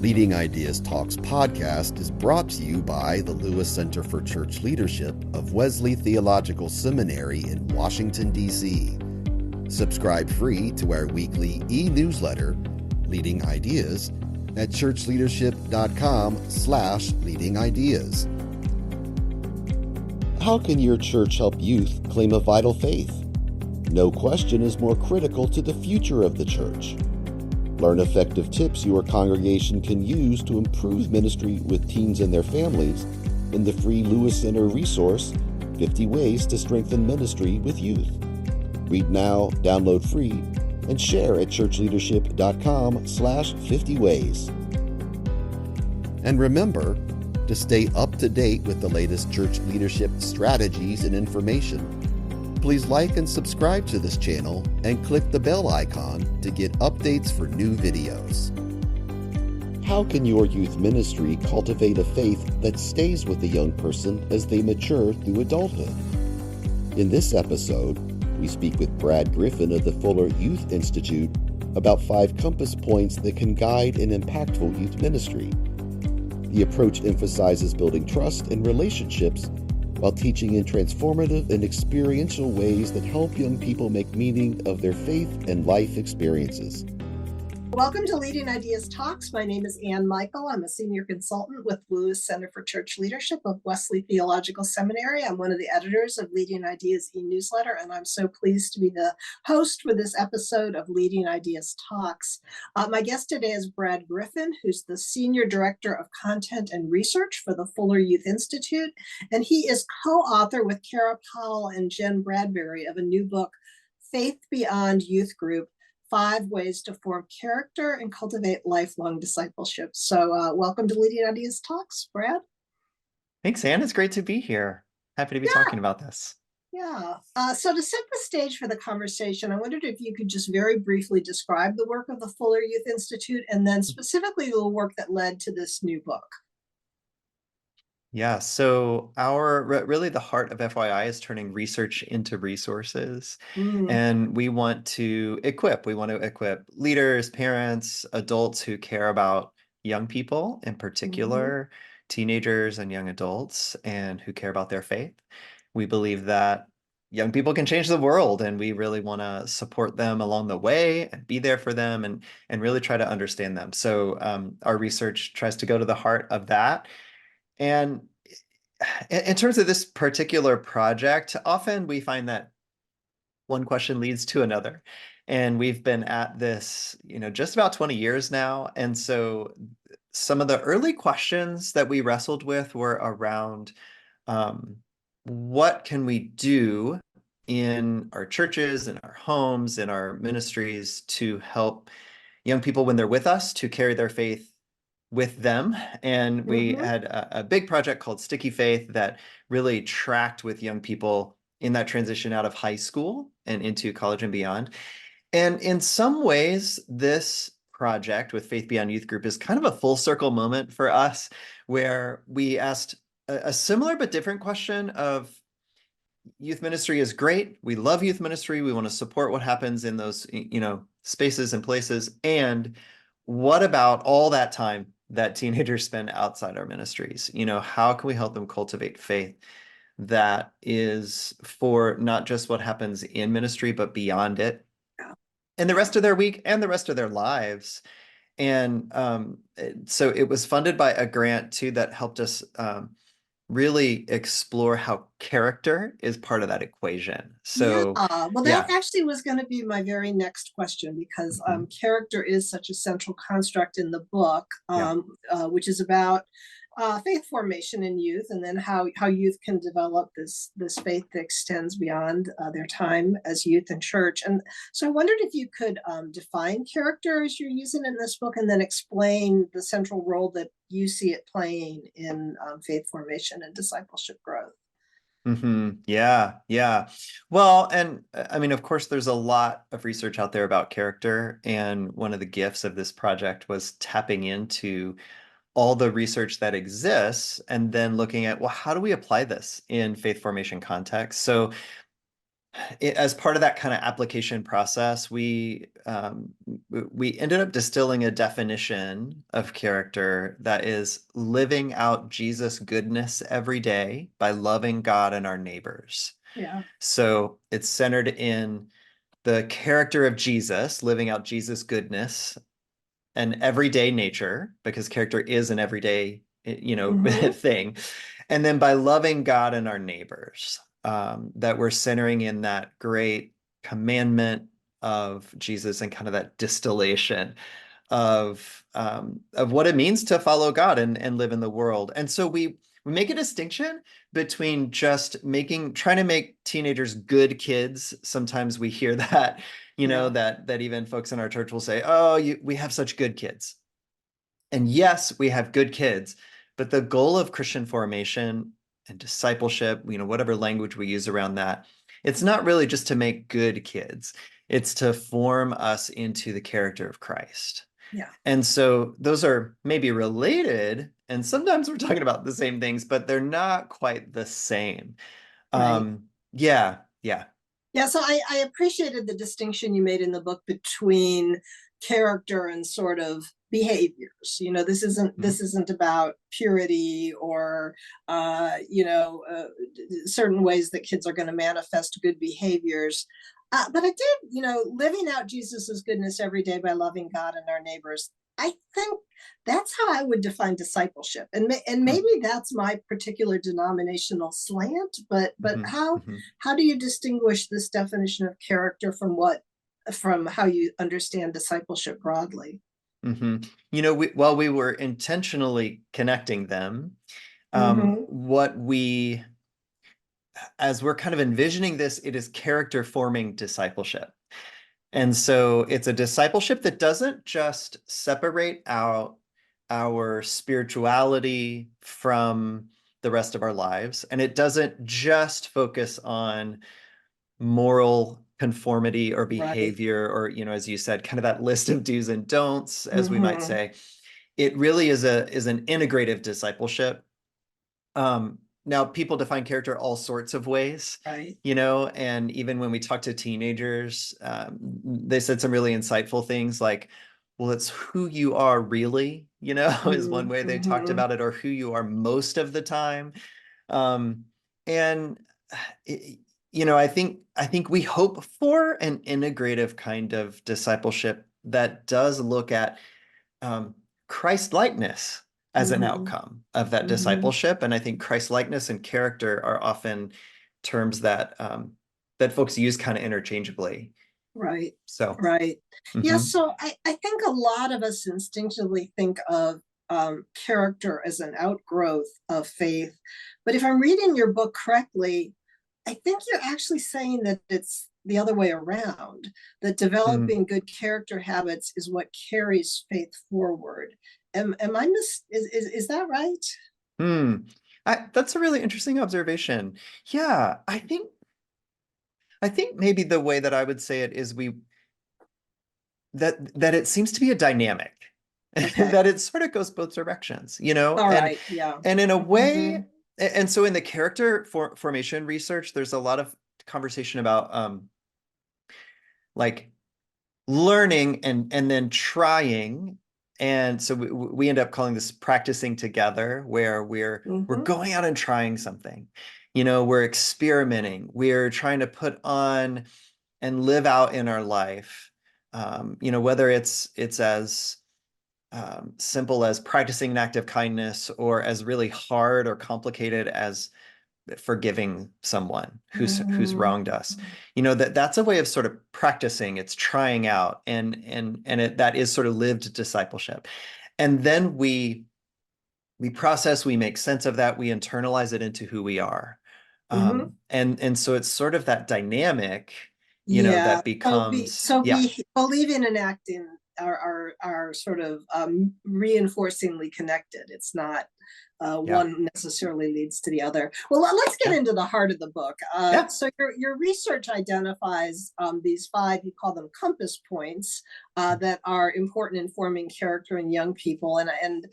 Leading Ideas Talks podcast is brought to you by the Lewis Center for Church Leadership of Wesley Theological Seminary in Washington, D.C. Subscribe free to our weekly e-newsletter, Leading Ideas, at churchleadership.com/leadingideas. How can your church help youth claim a vital faith? No question is more critical to the future of the church. Learn effective tips your congregation can use to improve ministry with teens and their families in the free Lewis Center resource, 50 Ways to Strengthen Ministry with Youth. Read now, download free, and share at churchleadership.com/50ways. And remember to stay up to date with the latest church leadership strategies and information. Please like and subscribe to this channel and click the bell icon to get updates for new videos. How can your youth ministry cultivate a faith that stays with the young person as they mature through adulthood? In this episode, we speak with Brad Griffin of the Fuller Youth Institute about 5 compass points that can guide an impactful youth ministry. The approach emphasizes building trust and relationships while teaching in transformative and experiential ways that help young people make meaning of their faith and life experiences. Welcome to Leading Ideas Talks. My name is Ann Michael. I'm a senior consultant with Lewis Center for Church Leadership of Wesley Theological Seminary. I'm one of the editors of Leading Ideas e-newsletter, and I'm so pleased to be the host for this episode of Leading Ideas Talks. My guest today is Brad Griffin, who's the Senior Director of Content and Research for the Fuller Youth Institute, and he is co-author with Kara Powell and Jen Bradbury of a new book, Faith Beyond Youth Group: 5 Ways to Form Character and Cultivate Lifelong Discipleship. So welcome to Leading Ideas Talks, Brad. Thanks, Ann. It's great to be here. Happy to be talking about this. Yeah. So to set the stage for the conversation, I wondered if you could just very briefly describe the work of the Fuller Youth Institute and then specifically the work that led to this new book. Yeah, so really the heart of FYI is turning research into resources. And we want to equip leaders, parents, adults who care about young people, in particular, teenagers and young adults, and who care about their faith. We believe that young people can change the world, and we really want to support them along the way and be there for them and really try to understand them. So our research tries to go to the heart of that. And in terms of this particular project, often we find that one question leads to another. And we've been at this, just about 20 years now. And so some of the early questions that we wrestled with were around what can we do in our churches, in our homes, in our ministries to help young people when they're with us to carry their faith with them. And we had a big project called Sticky Faith that really tracked with young people in that transition out of high school and into college and beyond. And in some ways, this project with Faith Beyond Youth Group is kind of a full circle moment for us, where we asked a similar but different question of, youth ministry is great. We love youth ministry. We want to support what happens in those, spaces and places. And what about all that time that teenagers spend outside our ministries? How can we help them cultivate faith that is for not just what happens in ministry, but beyond it, and the rest of their week and the rest of their lives? And so it was funded by a grant too that helped us really explore how character is part of that equation. So that actually was going to be my very next question, because character is such a central construct in the book, which is about faith formation in youth, and then how youth can develop this faith that extends beyond their time as youth in church. And so I wondered if you could define character as you're using in this book, and then explain the central role that you see it playing in faith formation and discipleship growth. Yeah. Well, and I mean, of course, there's a lot of research out there about character. And one of the gifts of this project was tapping into all the research that exists and then looking at, well, how do we apply this in faith formation context? So as part of that kind of application process, we ended up distilling a definition of character that is living out Jesus' goodness every day by loving God and our neighbors. Yeah. So it's centered in the character of Jesus, living out Jesus' goodness and everyday nature, because character is an everyday, thing. And then by loving God and our neighbors, that we're centering in that great commandment of Jesus and kind of that distillation of what it means to follow God and live in the world. And so we make a distinction between just trying to make teenagers good kids. Sometimes we hear that, Yeah. that even folks in our church will say, "Oh, we have such good kids." And yes, we have good kids, but the goal of Christian formation and discipleship, whatever language we use around that, it's not really just to make good kids. It's to form us into the character of Christ. Yeah. And so those are maybe related, and sometimes we're talking about the same things, but they're not quite the same. Right. Yeah. Yeah, so I appreciated the distinction you made in the book between character and sort of behaviors. This isn't about purity or certain ways that kids are going to manifest good behaviors. But I did, living out Jesus's goodness every day by loving God and our neighbors. I think that's how I would define discipleship, and maybe that's my particular denominational slant. But how do you distinguish this definition of character from how you understand discipleship broadly? While we were intentionally connecting them, as we're kind of envisioning this, it is character forming discipleship. And so it's a discipleship that doesn't just separate out our spirituality from the rest of our lives. And it doesn't just focus on moral conformity or behavior, or, as you said, kind of that list of do's and don'ts, as we might say. It really is an integrative discipleship. Now, people define character all sorts of ways, right? And even when we talk to teenagers, they said some really insightful things like, well, it's who you are really, is one way they talked about it, or who you are most of the time. And I think we hope for an integrative kind of discipleship that does look at Christ-likeness as an outcome of that discipleship. And I think Christ-likeness and character are often terms that folks use kind of interchangeably. Right. So, right. Yeah. So I think a lot of us instinctively think of character as an outgrowth of faith. But if I'm reading your book correctly, I think you're actually saying that it's the other way around, that developing good character habits is what carries faith forward. Am I is that right? That's a really interesting observation. Yeah, I think maybe the way that I would say it is that it seems to be a dynamic. Okay. That it sort of goes both directions, All right. Yeah. And in a way, and so in the character formation research, there's a lot of conversation about like learning and then trying. And so we end up calling this practicing together, where we're going out and trying something. We're experimenting. We're trying to put on and live out in our life. Whether it's as simple as practicing an act of kindness, or as really hard or complicated as forgiving someone who's wronged us. That's a way of sort of practicing. It's trying out, and that is sort of lived discipleship. And then we process, we make sense of that, we internalize it into who we are. And so it's sort of that dynamic, that becomes believing and acting are sort of reinforcingly connected. It's not one necessarily leads to the other. Well, let's get into the heart of the book. So your research identifies these 5, you call them compass points, that are important in forming character in young people. And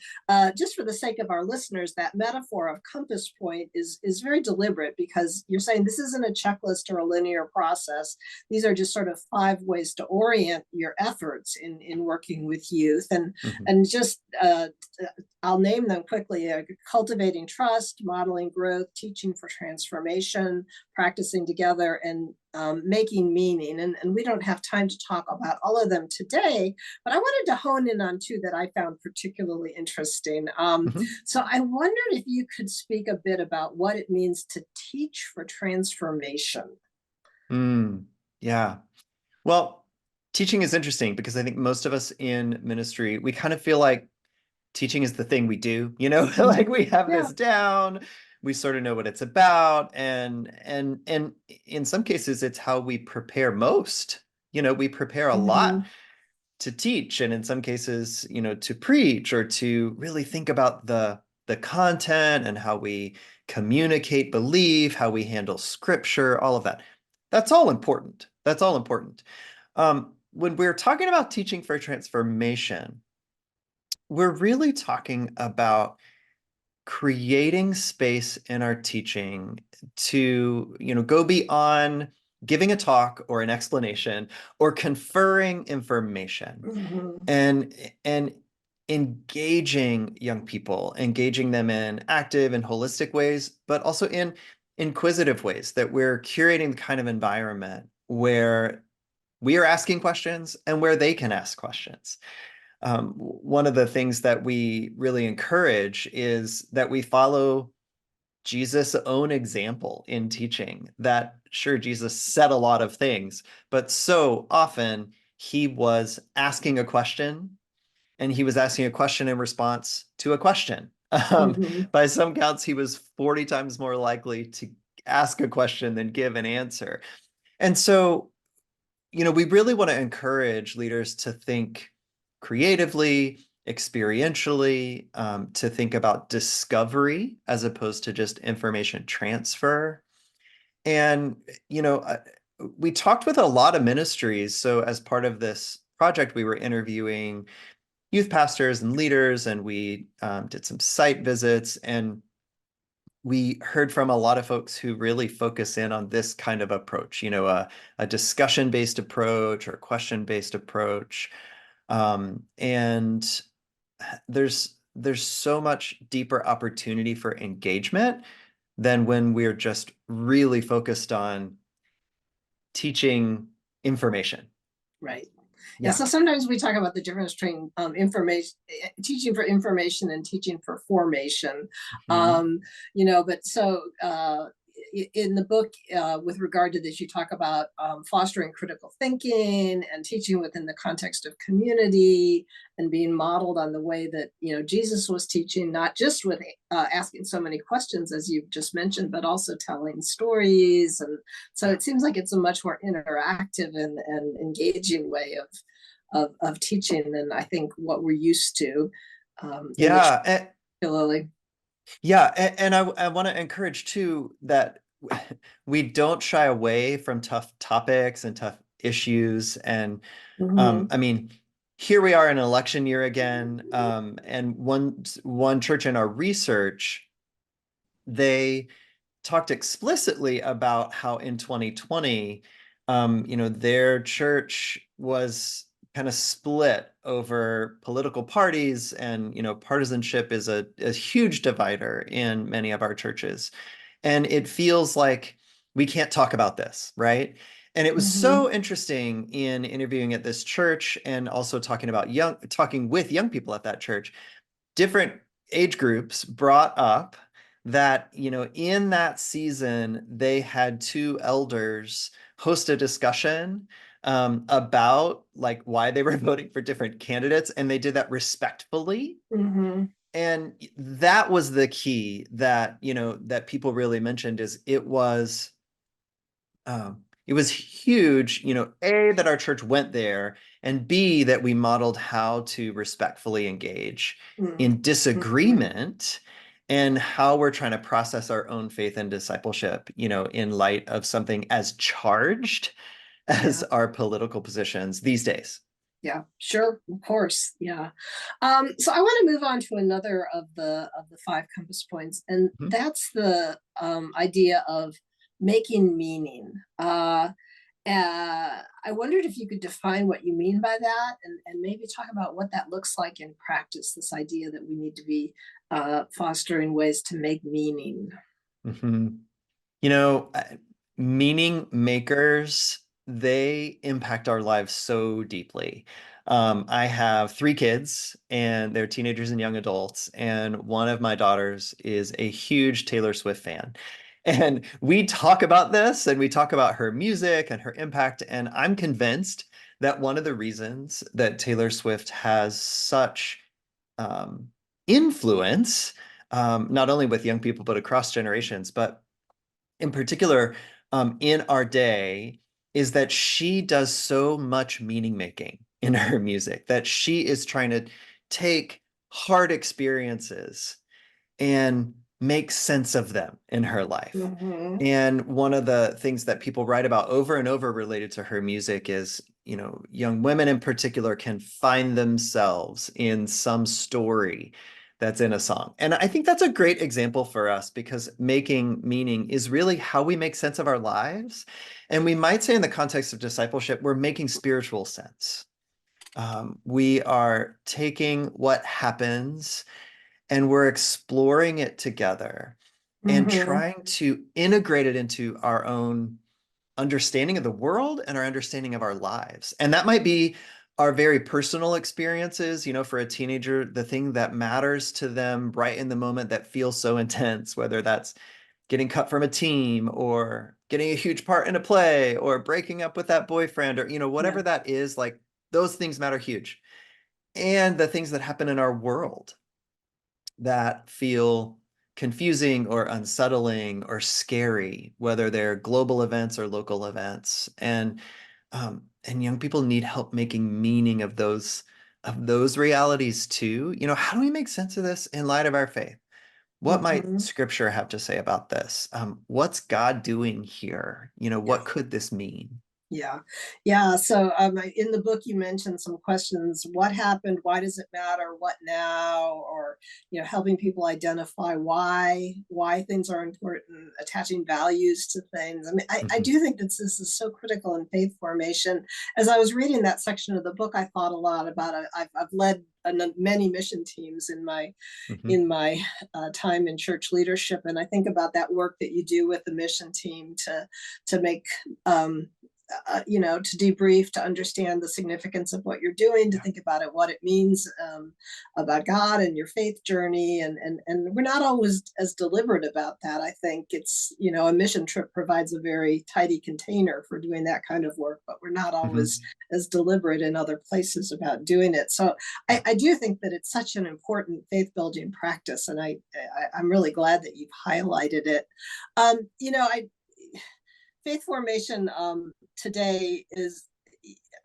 just for the sake of our listeners, that metaphor of compass point is very deliberate, because you're saying this isn't a checklist or a linear process. These are just sort of 5 ways to orient your efforts in working with youth. And just I'll name them quickly: cultivating trust, modeling growth, teaching for transformation, practicing together, and making meaning. And we don't have time to talk about all of them today, but I wanted to hone in on 2 that I found particularly interesting. So I wondered if you could speak a bit about what it means to teach for transformation. Yeah. Well, teaching is interesting because I think most of us in ministry, we kind of feel like teaching is the thing we do, like we have this down, we sort of know what it's about. And in some cases, it's how we prepare most. We prepare a lot to teach, and in some cases, to preach, or to really think about the content and how we communicate belief, how we handle scripture, all of that. That's all important. When we're talking about teaching for transformation, we're really talking about creating space in our teaching to, go beyond giving a talk or an explanation or conferring information, and engaging young people, engaging them in active and holistic ways, but also in inquisitive ways, that we're curating the kind of environment where we are asking questions and where they can ask questions. One of the things that we really encourage is that we follow Jesus' own example in teaching. That, sure, Jesus said a lot of things, but so often he was asking a question, and he was asking a question in response to a question. By some counts, he was 40 times more likely to ask a question than give an answer. And so, we really want to encourage leaders to think creatively, experientially, to think about discovery as opposed to just information transfer. And, we talked with a lot of ministries. So as part of this project, we were interviewing youth pastors and leaders, and we did some site visits, and we heard from a lot of folks who really focus in on this kind of approach, a discussion-based approach or question-based approach. And there's so much deeper opportunity for engagement than when we're just really focused on teaching information. Right. Yeah. So sometimes we talk about the difference between teaching for information and teaching for formation. But so in the book, with regard to this, you talk about fostering critical thinking and teaching within the context of community, and being modeled on the way that Jesus was teaching, not just with asking so many questions as you've just mentioned, but also telling stories. And so it seems like it's a much more interactive and engaging way of teaching than I think what we're used to. Particularly. And I want to encourage too that we don't shy away from tough topics and tough issues. And I mean, here we are in an election year again, and one church in our research, they talked explicitly about how in 2020, their church was kind of split over political parties, and partisanship is a huge divider in many of our churches, and it feels like we can't talk about this, right? And it was so interesting in interviewing at this church, and also talking with young people at that church. Different age groups brought up that in that season they had 2 elders host a discussion about like why they were voting for different candidates, and they did that respectfully. And that was the key that that people really mentioned, is it was huge, A, that our church went there, and B, that we modeled how to respectfully engage in disagreement. and how we're trying to process our own faith and discipleship, in light of something as charged as Yeah. our political positions these days. Yeah, sure, of course. Yeah. So I want to move on to another of the five compass points, and Mhm. that's the idea of making meaning. I wondered if you could define what you mean by that, and maybe talk about what that looks like in practice, this idea that we need to be fostering ways to make meaning. Mhm. You know, meaning makers, they impact our lives so deeply. I have three kids, and they're teenagers and young adults, and one of my daughters is a huge Taylor Swift fan. And we talk about this, and we talk about her music and her impact, and I'm convinced that one of the reasons that Taylor Swift has such um, influence, not only with young people, but across generations, but in particular, in our day, is that she does so much meaning making in her music, that she is trying to take hard experiences and make sense of them in her life. Mm-hmm. And one of the things that people write about over and over related to her music is, young women in particular can find themselves in some story that's in a song. And I think that's a great example for us, because making meaning is really how we make sense of our lives. And we might say, in the context of discipleship, we're making spiritual sense. We are taking what happens and we're exploring it together and Mm-hmm. trying to integrate it into our own understanding of the world and our understanding of our lives. And that might be our very personal experiences. For a teenager, the thing that matters to them right in the moment that feels so intense, whether that's getting cut from a team or getting a huge part in a play or breaking up with that boyfriend, or Yeah. whatever that is, like, those things matter huge. And the things that happen in our world that feel confusing or unsettling or scary, whether they're global events or local events. And young people need help making meaning of those realities too. How do we make sense of this in light of our faith? What might Mm-hmm. scripture have to say about this? What's God doing here? Yeah. What could this mean? Yeah. Yeah. So in the book, you mentioned some questions. What happened? Why does it matter? What now? Or, helping people identify why things are important, attaching values to things. I mean, I Mhm. do think that this is so critical in faith formation. As I was reading that section of the book, I thought a lot about it. I've led many mission teams in my Mhm. in my time in church leadership, and I think about that work that you do with the mission team to make to debrief, to understand the significance of what you're doing, to Yeah. think about it, what it means about God and your faith journey, and we're not always as deliberate about that. I think it's a mission trip provides a very tidy container for doing that kind of work, but we're not always Mhm. as deliberate in other places about doing it. So Yeah. I do think that it's such an important faith building practice, and I'm really glad that you've highlighted it. I faith formation today is,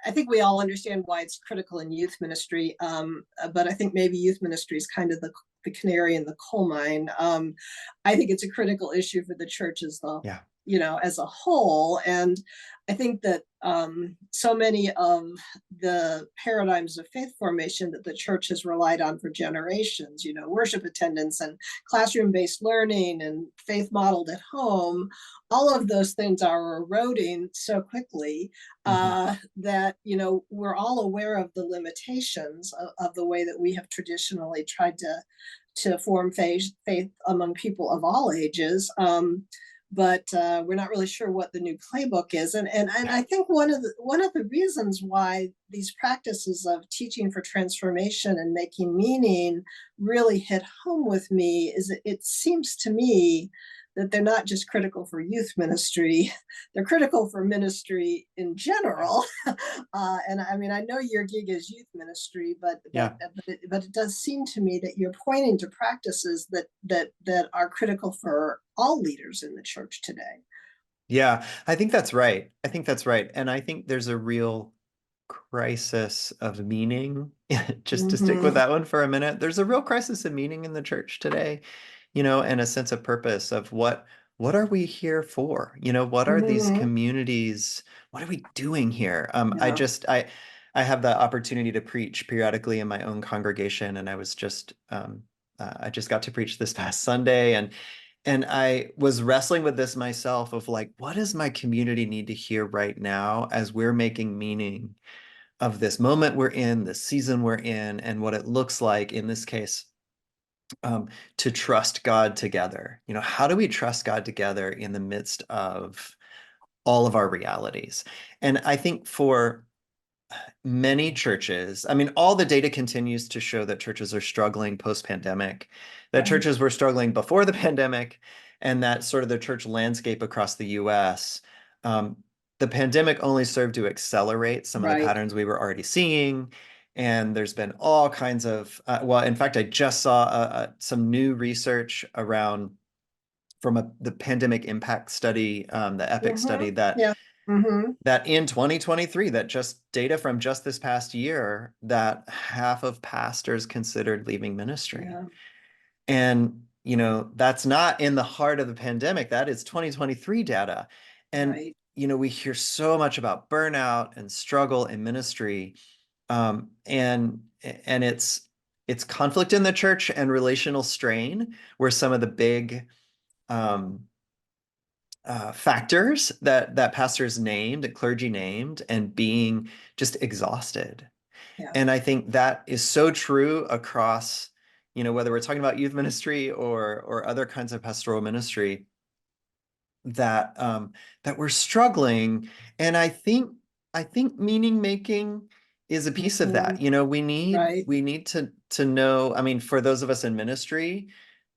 I think we all understand why it's critical in youth ministry, but I think maybe youth ministry is kind of the canary in the coal mine. I think it's a critical issue for the church Yeah. as a whole, and I think that so many of the paradigms of faith formation that the church has relied on for generations, worship attendance and classroom-based learning and faith modeled at home, all of those things are eroding so quickly Mhm. that we're all aware of the limitations of the way that we have traditionally tried to form faith among people of all ages. But we're not really sure what the new playbook is, and Yeah. I think one of the reasons why these practices of teaching for transformation and making meaning really hit home with me is it seems to me that they're not just critical for youth ministry, they're critical for ministry in Yeah. general. And I mean, I know your gig is youth ministry, Yeah. but it does seem to me that you're pointing to practices that are critical for all leaders in the church today. Yeah, I think that's right. I think that's right. And I think there's a real crisis of meaning. Just to stick with Mm-hmm. that one for a minute, there's a real crisis of meaning in the church today. and a sense of purpose of what are we here for? What are these Mhm. communities? What are we doing here? Yeah. I have the opportunity to preach periodically in my own congregation, and I just got to preach this past Sunday, and I was wrestling with this myself of like, what does my community need to hear right now as we're making meaning of this moment we're in, this season we're in, and what it looks like in this case, to trust God together. How do we trust God together in the midst of all of our realities? And I think for many churches, I mean, all the data continues to show that churches are struggling post-pandemic, that Right. churches were struggling before the pandemic, and that sort of the church landscape across the US, um, the pandemic only served to accelerate some of the Right. patterns we were already seeing. And there's been all kinds of, well, in fact, I just saw some new research around from the pandemic impact study, the EPIC study, that Yeah. Hmm. that in 2023, that just data from just this past year, that half of pastors considered leaving ministry. Yeah. And, that's not in the heart of the pandemic. That is 2023 data. And, Right. we hear so much about burnout and struggle in ministry. And it's conflict in the church and relational strain were some of the big um, factors that pastors named, that clergy named, and being just exhausted. Yeah. And I think that is so true across, whether we're talking about youth ministry or other kinds of pastoral ministry, that we're struggling. And I think meaning making is a piece of Hmm. that. We need to know, I mean, for those of us in ministry,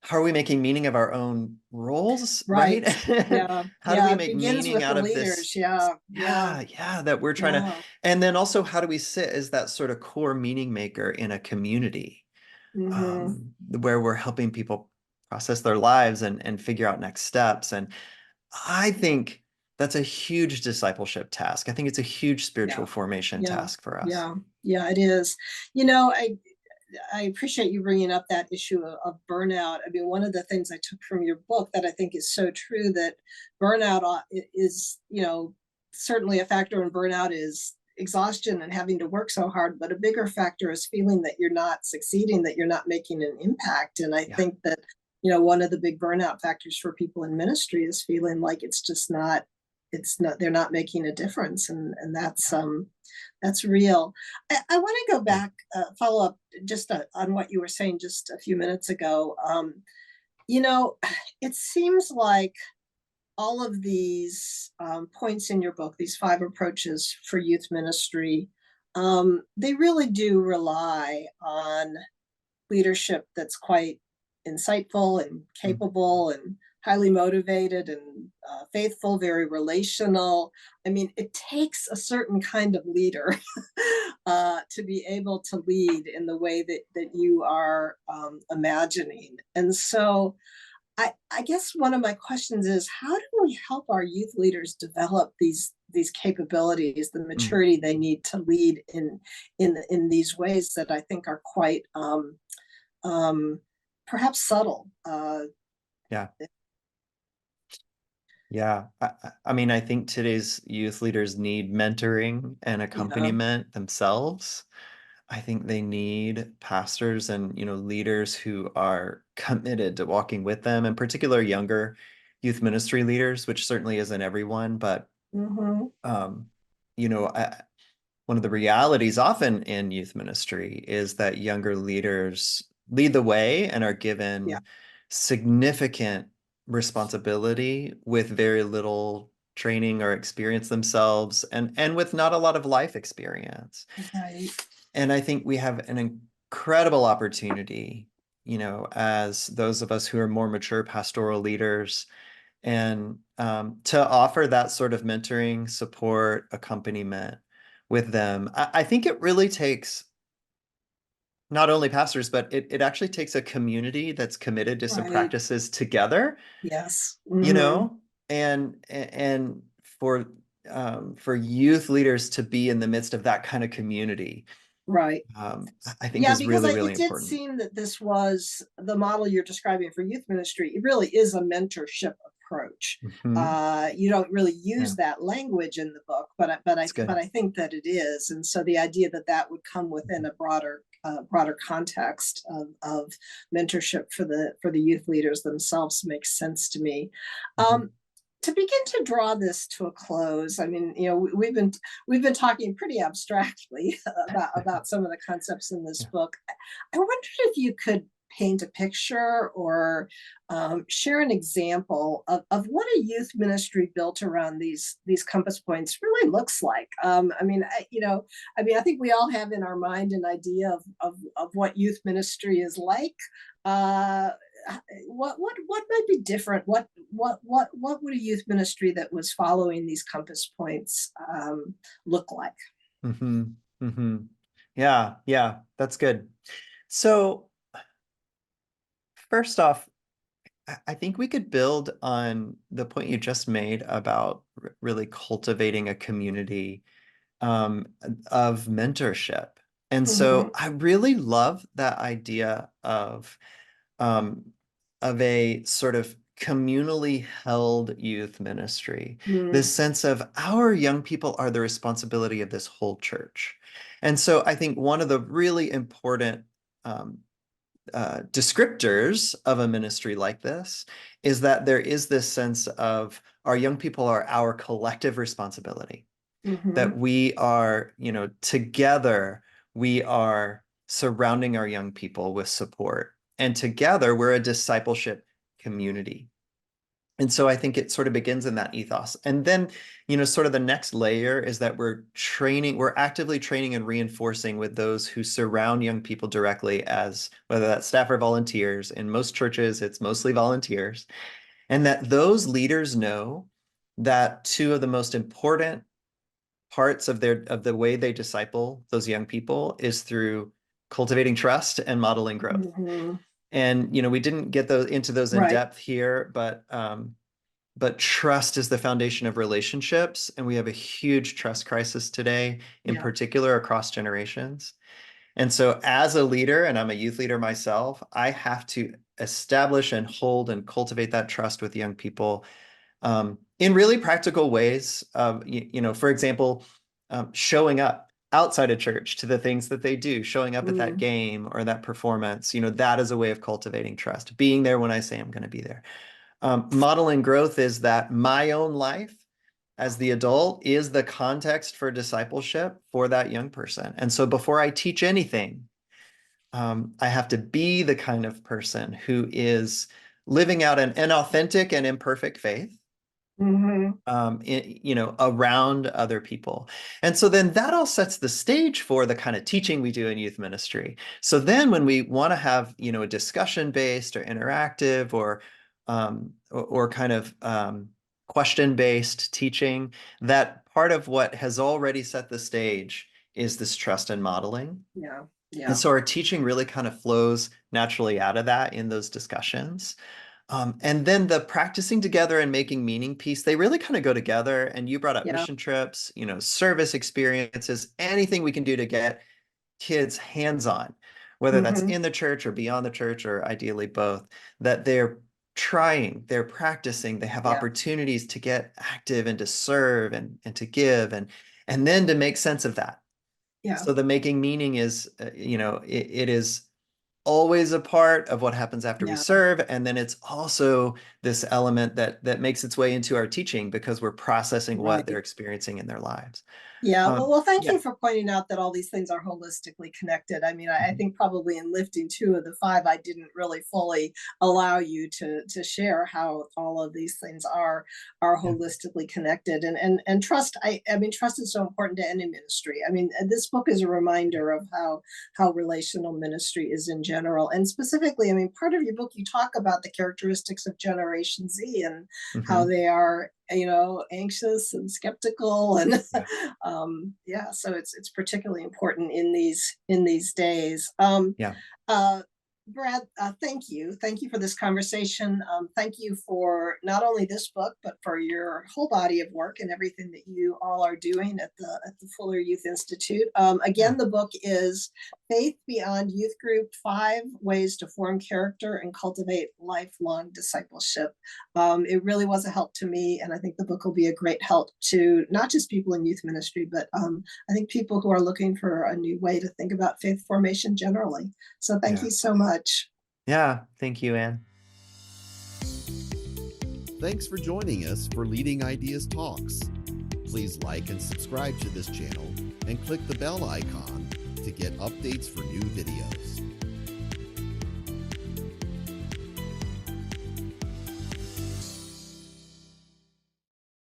how are we making meaning of our own roles, right? Right. Yeah. How do we Yeah. It make begins meaning with the out of this? leaders. Yeah. Yeah. Yeah, that we're trying to, Yeah. and then also how do we sit as that sort of core meaning maker in a community, Hmm. where we're helping people process their lives and figure out next steps. And I think that's a huge discipleship task. I think it's a huge spiritual Yeah. formation Yeah. task for us. Yeah. Yeah. It is. You know, I appreciate you bringing up that issue of burnout. I mean, one of the things I took from your book that I think is so true, that burnout is, certainly a factor in burnout is exhaustion and having to work so hard, but a bigger factor is feeling that you're not succeeding, that you're not making an impact. And I Yeah. think that, one of the big burnout factors for people in ministry is feeling like they're not making a difference. And that's real. I want to go Yeah. back, follow up just on what you were saying just a few minutes ago. You know, it seems like all of these points in your book, these 5 approaches for youth ministry, they really do rely on leadership that's quite insightful and Mm. capable and highly motivated and faithful, very relational. I mean, it takes a certain kind of leader to be able to lead in the way that you are imagining. And so I guess one of my questions is, how do we help our youth leaders develop these capabilities, the Mm. maturity they need to lead in these ways that I think are quite um, perhaps subtle. Yeah. Yeah. I mean, I think today's youth leaders need mentoring and Yeah. accompaniment themselves. I think they need pastors and, leaders who are committed to walking with them, in particular younger youth ministry leaders, which certainly isn't everyone, but Mm-hmm. um, one of the realities often in youth ministry is that younger leaders lead the way and are Yeah. given significant responsibility with very little training or experience themselves, and with not a lot of life experience. Right. And I think we have an incredible opportunity, as those of us who are more mature pastoral leaders, and to offer that sort of mentoring, support, accompaniment with them. I think it really takes not only pastors, but it actually takes a community that's committed to some Right. practices together, Yes. you Mm-hmm. know, and for youth leaders to be in the midst of that kind of community, Right. I think Yeah, is because really, really it did important. seem that this was the model you're describing for youth ministry. It really is a mentorship approach. Hmm. You don't really use Yeah, that language in the book, but it's good. I think that it is, and so the idea that that would come within a broader context of mentorship for the youth leaders themselves makes sense to me. Hmm. Um, to begin to draw this to a close, I mean, you know, we've been talking pretty abstractly about some of the concepts in this Yeah. book. I wondered if you could paint a picture or share an example of what a youth ministry built around these compass points really looks like. I mean, I think we all have in our mind an idea of what youth ministry is like. Uh, what might be different? What would a youth ministry that was following these compass points look like? Hmm. Hmm. Yeah, yeah, that's good. So first off, I think we could build on the point you just made about really cultivating a community um, of mentorship. And so Mm-hmm. I really love that idea um, of a sort of communally held youth ministry, this Mm, sense of our young people are the responsibility of this whole church. And so I think one of the really important um, descriptors of a ministry like this is that there is this sense of our young people are our collective responsibility, mm-hmm. that we are, together, we are surrounding our young people with support. And together, we're a discipleship community. And so I think it sort of begins in that ethos. And then, sort of the next layer is that we're actively training and reinforcing with those who surround young people directly, as whether that's staff or volunteers. In most churches, it's mostly volunteers. And that those leaders know that two of the most important parts of the way they disciple those young people is through cultivating trust and modeling growth. Mm-hmm. And we didn't get into those in Right. depth here, but trust is the foundation of relationships, and we have a huge trust crisis today, in Yeah. particular across generations. And so as a leader, and I'm a youth leader myself, I have to establish and hold and cultivate that trust with young people in really practical ways. For example, showing up outside of church to the things that they do, showing up at that Mm, game or that performance, that is a way of cultivating trust, being there when I say I'm going to be there. Modeling growth is that my own life as the adult is the context for discipleship for that young person. And so before I teach anything, I have to be the kind of person who is living out an authentic and imperfect faith mm-hmm. around other people. And so then that all sets the stage for the kind of teaching we do in youth ministry. So then when we want to have, a discussion based or interactive or kind of question based teaching, that part of what has already set the stage is this trust and modeling. Yeah. And Yeah. so our teaching really kind of flows naturally out of that in those discussions. And then the practicing together and making meaning piece, they really kind of go together. And you brought up Yeah. mission trips, service experiences, anything we can do to get kids hands-on, whether that's Mm-hmm. in the church or beyond the church, or ideally both, that they're trying, they're practicing, they have Yeah. opportunities to get active and to serve and to give and then to make sense of that. Yeah. So the making meaning is, it is always a part of what happens after we Yeah. serve. And then it's also this element that makes its way into our teaching because we're processing what they're Right. experiencing in their lives. Yeah, well, thank Yeah. you for pointing out that all these things are holistically connected. I mean, I think probably in lifting two of the five, I didn't really fully allow you to share how all of these things are Yeah. holistically connected. And trust, I mean, trust is so important to any ministry. I mean, this book is a reminder of how relational ministry is in general. And specifically, I mean, part of your book, you talk about the characteristics of Generation Z and how Hmm. they are, anxious and skeptical and Yeah. so it's particularly important in these days. Yeah. Uh, Brad, thank you. Thank you for this conversation. Thank you for not only this book, but for your whole body of work and everything that you all are doing at the Fuller Youth Institute. Again, the book is Faith Beyond Youth Group: 5 Ways to Form Character and Cultivate Lifelong Discipleship. It really was a help to me, and I think the book will be a great help to not just people in youth ministry, but I think people who are looking for a new way to think about faith formation generally. So thank you so much. Yeah, thank you, Anne. Thanks for joining us for Leading Ideas Talks. Please like and subscribe to this channel and click the bell icon to get updates for new videos.